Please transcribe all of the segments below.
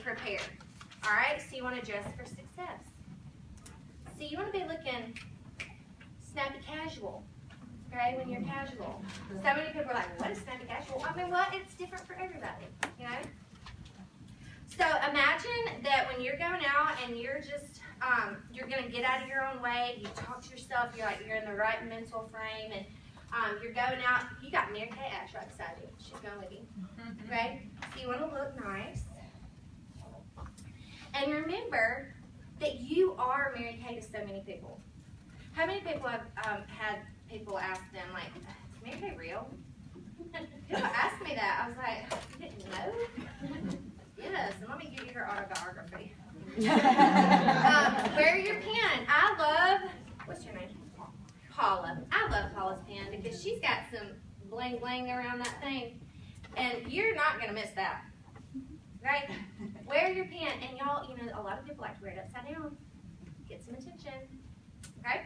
prepare. All right, so you want to dress for success. So you want to be looking snappy casual, okay, when you're casual. So many people are like, what is snappy casual? I mean, well, it's different for everybody, you know? So imagine that when you're going out and you're just, you're going to get out of your own way, you talk to yourself, you're in the right mental frame, and you're going out, you got Mary Kay Ash right beside you. She's going with you, okay? So you want to look nice. And remember that you are Mary Kay to so many people. How many people have had people ask them, like, is Mary Kay real? People asked me that. I was like, you didn't know? Yes, and let me give you her autobiography. Wear your pen. I love, what's your name? Paula. I love Paula's pen because she's got some bling bling around that thing. And you're not going to miss that. Right? Wear your pen. And y'all, you know, a lot of people like to wear it upside down. Get some attention. Okay?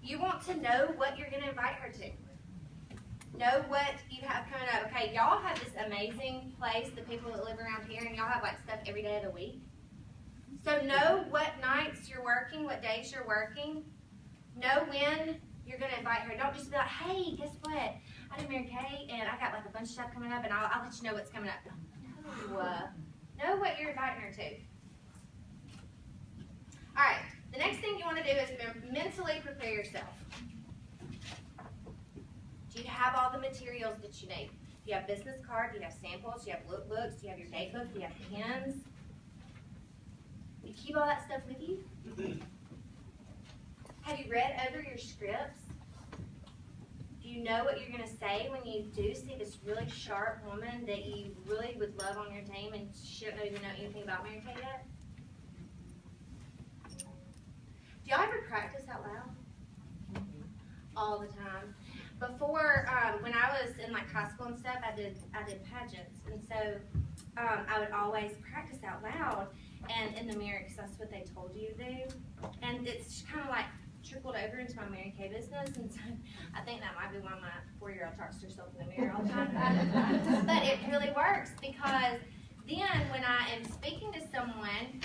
You want to know what you're going to invite her to. Know what you have coming up. Okay, y'all have this amazing place, the people that live around here, and y'all have like stuff every day of the week. So know what nights you're working, what days you're working. Know when you're going to invite her. Don't just be like, hey, guess what? I did Mary Kay, and I got like a bunch of stuff coming up, and I'll let you know what's coming up. No. Know what you're inviting her to. All right, the next thing you want to do is mentally prepare yourself. Do you have all the materials that you need? Do you have business cards? Do you have samples? Do you have lookbooks? Do you have your date book? Do you have pens? Do you keep all that stuff with you? Have you read over your scripts? Do you know what you're going to say when you do see this really sharp woman that you really would love on your team and she doesn't even know anything about Mary Kay yet? Do y'all ever practice out loud? All the time. Before, when I was in like high school and stuff, I did pageants, and so I would always practice out loud and in the mirror because that's what they told you to do. And it's kind of like trickled over into my Mary Kay business, and so I think that might be why my 4-year-old talks to herself in the mirror all the time. But it really works because then when I am speaking to someone,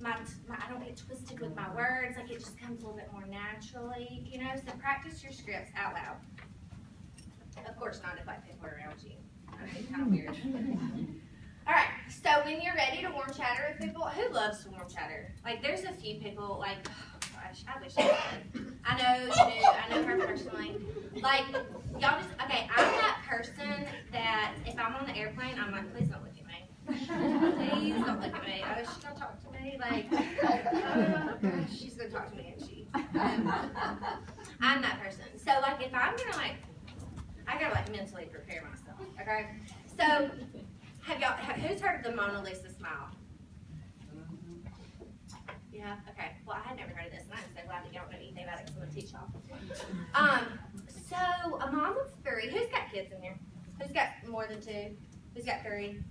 I don't get twisted with my words. Like it just comes a little bit more naturally, you know. So practice your scripts out loud. Of course, not if like people are around you. It's kind of weird. All right. So when you're ready to warm chatter with people, who loves to warm chatter? Like there's a few people. Like, oh gosh, I wish I could. I know Sue. I know her personally. Like y'all just okay. I'm that person that if I'm on the airplane, I'm like, please don't look at me. Please don't look at me. Oh, she's gonna talk to me. Like, oh gosh, she's gonna talk to me, and she. I'm that person. So like, if I'm gonna like, I gotta like mentally prepare myself. Okay. So, who's heard of the Mona Lisa smile? Yeah. Okay. Well, I had never heard of this, and I'm so glad that you don't know anything about it. So I'm gonna teach y'all. So a mom of 3. Who's got kids in here? Who's got more than 2? Who's got 3?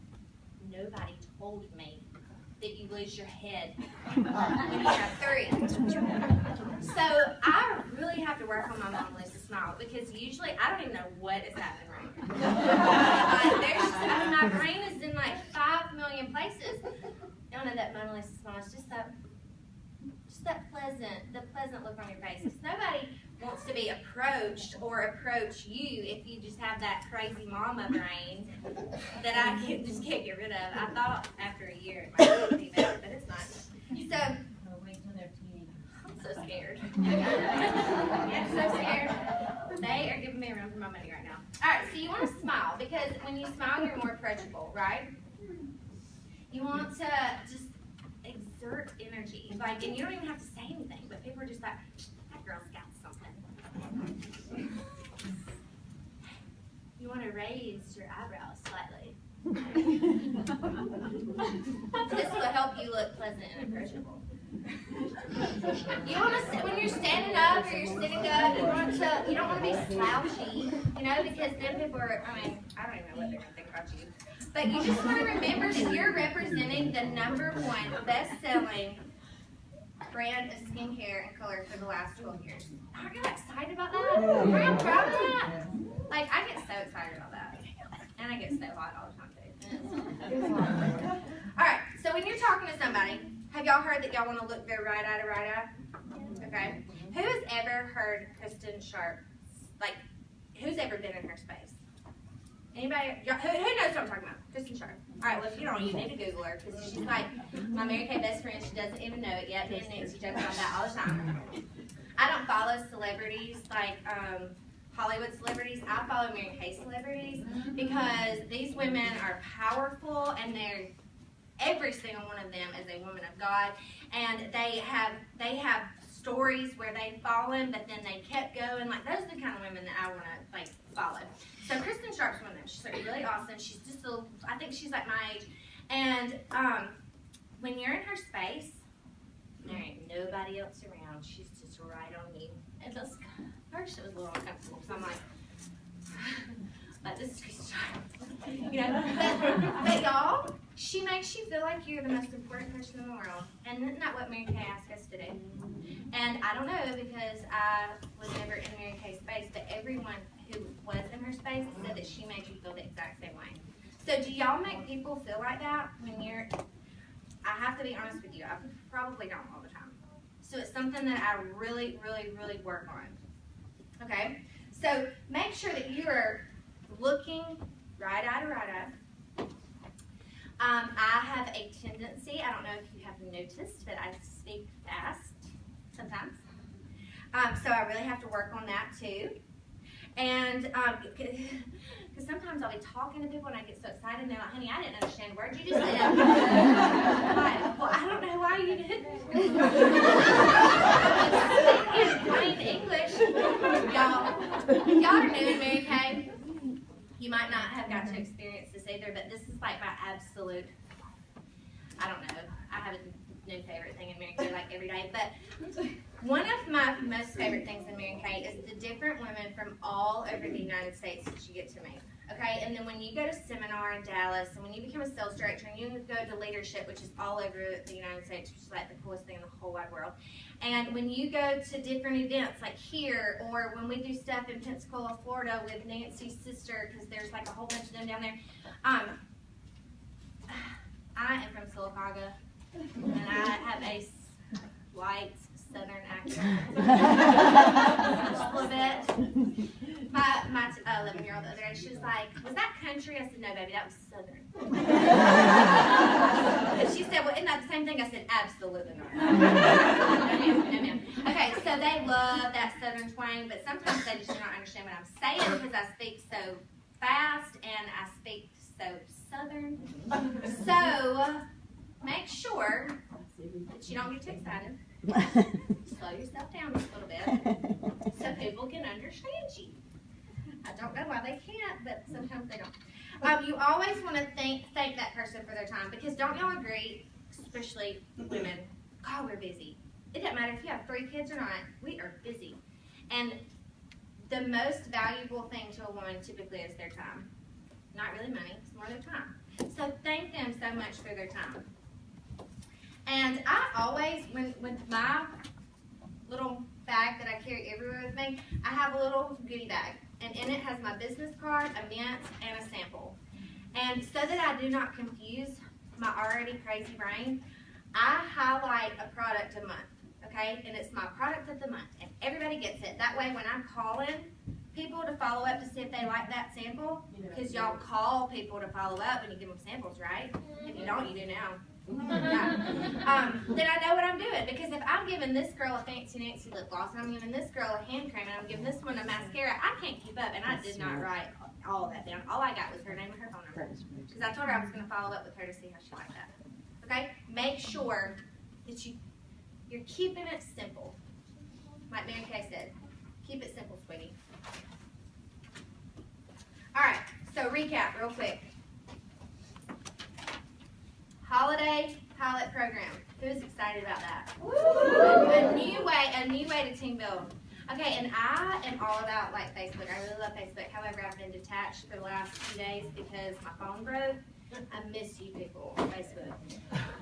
Nobody told me that you lose your head when you have 3. So I really have to work on my Mona Lisa smile because usually I don't even know what is happening right now. My brain is in like 5 million places. I don't know that Mona Lisa smile is just that pleasant look on your face. Because nobody wants to be approached or approach you if you just have that crazy mama brain that I just can't get rid of. I thought after a year it might be better, but it's not. So wait till they're teenagers. I'm so scared. I'm so scared. They are giving me a run for my money right now. All right, so you want to smile because when you smile, you're more approachable, right? You want to just exert energy, like, and you don't even have to say anything, but people are just like, that girl's got something. You want to raise your eyebrows slightly. This will help you look pleasant and approachable. You want to sit when you're standing up or you're sitting up. You don't want to be slouchy, you know, because then people are. I mean, I don't even know what they're going to think about you. But you just want to remember that you're representing the #1 best-selling brand of skincare and color for the last 12 years. Aren't you excited about that? Are you proud of that? Like, I get so excited about that. And I get so hot all the time, too. Alright, so when you're talking to somebody, have y'all heard that y'all want to look their right eye to right eye? Okay. Who has ever heard Kristen Sharp? Like, who's ever been in her space? Anybody? Who knows what I'm talking about? Kristen Sharp. Alright, well, if you don't, you need to Google her, because she's like my Mary Kay best friend. She doesn't even know it yet. Me and Nancy joke about that all the time. I don't follow celebrities like Hollywood celebrities. I follow Mary Kay celebrities because these women are powerful, and they're every single one of them is a woman of God, and they have stories where they've fallen, but then they kept going. Like, those are the kind of women that I want to like follow. So Kristen Sharp's one of them. She's like really awesome. She's just I think she's like my age, and when you're in her space, there ain't nobody else around. She's just right on you. And just first it was a little uncomfortable because I'm like this is Kristen Sharp, you know. But y'all, she makes you feel like you're the most important person in the world, and isn't that what Mary Kay asked us to do? And I don't know, because I was never in Mary Kay's space, but everyone who was in her space said that she made you feel the exact same way. So do y'all make people feel like that when you're? I have to be honest with you, I probably don't all the time. So it's something that I really, really, really work on. Okay? So make sure that you are looking right eye to right eye. I have a tendency, I don't know if you have noticed, but I speak fast sometimes. So I really have to work on that too. And because sometimes I'll be talking to people and I get so excited and they're like, honey, I didn't understand a word you just said. I'm like, well, I don't know why you didn't. In plain English, y'all, if y'all are new in Mary Kay, you might not have got to experience this either, but this is like my absolute, I don't know, I have a new favorite thing in Mary Kay like every day, but one of my most favorite things in Mary Kay is the different women from all over the United States that you get to meet. Okay, and then when you go to seminar in Dallas, and when you become a sales director, and you go to leadership, which is all over the United States, which is like the coolest thing in the whole wide world, and when you go to different events like here, or when we do stuff in Pensacola, Florida with Nancy's sister, because there's like a whole bunch of them down there, I am from Sylacauga, and I have a slight southern accent, just a little bit. My 11-year-old the other day, she was like, was that country? I said, no, baby, that was southern. And she said, well, isn't that the same thing? I said, absolutely not. No, ma'am, no, ma'am. Okay, so they love that southern twang, but sometimes they just do not understand what I'm saying because I speak so fast and I speak so southern. So make sure that you don't get too excited. Slow yourself down just a little bit so people can understand you. I don't know why they can't, but sometimes they don't. You always want to thank that person for their time, because don't y'all agree, especially women, God, we're busy. It doesn't matter if you have 3 kids or not, we are busy. And the most valuable thing to a woman typically is their time. Not really money, it's more their time. So thank them so much for their time. And I always, with my little bag that I carry everywhere with me, I have a little goodie bag. And in it has my business card, a mint, and a sample. And so that I do not confuse my already crazy brain, I highlight a product a month, okay? And it's my product of the month, and everybody gets it. That way when I'm calling people to follow up to see if they like that sample, because y'all call people to follow up when you give them samples, right? If you don't, you do now. Yeah. Then I know what I'm doing, because if I'm giving this girl a Fancy Nancy lip gloss, and I'm giving this girl a hand cream, and I'm giving this one a mascara, I can't keep up, and I did not write all that down. All I got was her name and her phone number, because I told her I was going to follow up with her to see how she liked that. Okay? Make sure that you're keeping it simple. Like Mary Kay said, keep it simple, sweetie. All right, so recap real quick. Holiday pilot program. Who's excited about that? A new way to team build. Okay, and I am all about like Facebook. I really love Facebook. However, I've been detached for the last few days because my phone broke. I miss you people on Facebook.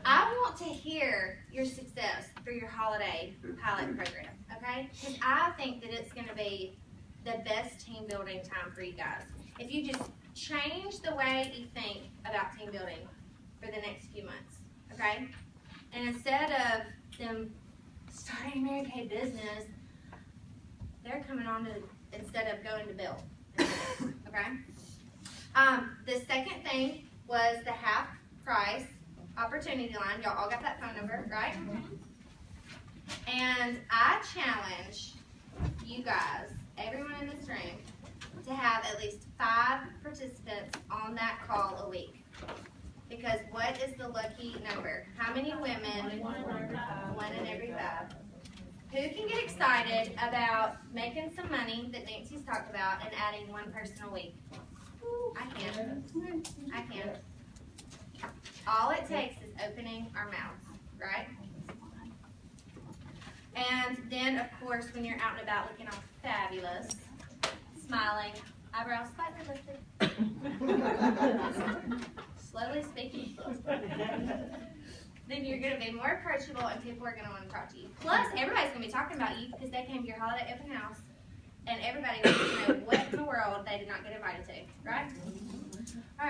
I want to hear your success through your holiday pilot program. Okay, because I think that it's going to be the best team building time for you guys. If you just change the way you think about team building for the next few months, okay? And instead of them starting Mary Kay business, they're coming on to, instead of going to build, okay? The second thing was the half price opportunity line. Y'all all got that phone number, right? And I challenge you guys, everyone in this room, to have at least 5 participants on that call a week. Because what is the lucky number? How many women? 1 in every 5. Who can get excited about making some money that Nancy's talked about and adding 1 person a week? I can. I can. All it takes is opening our mouths, right? And then, of course, when you're out and about looking all fabulous, smiling, eyebrows slightly lifted, slowly speaking, then you're going to be more approachable and people are going to want to talk to you. Plus, everybody's going to be talking about you because they came to your holiday open house and everybody wants to know what in the world they did not get invited to, right? All right.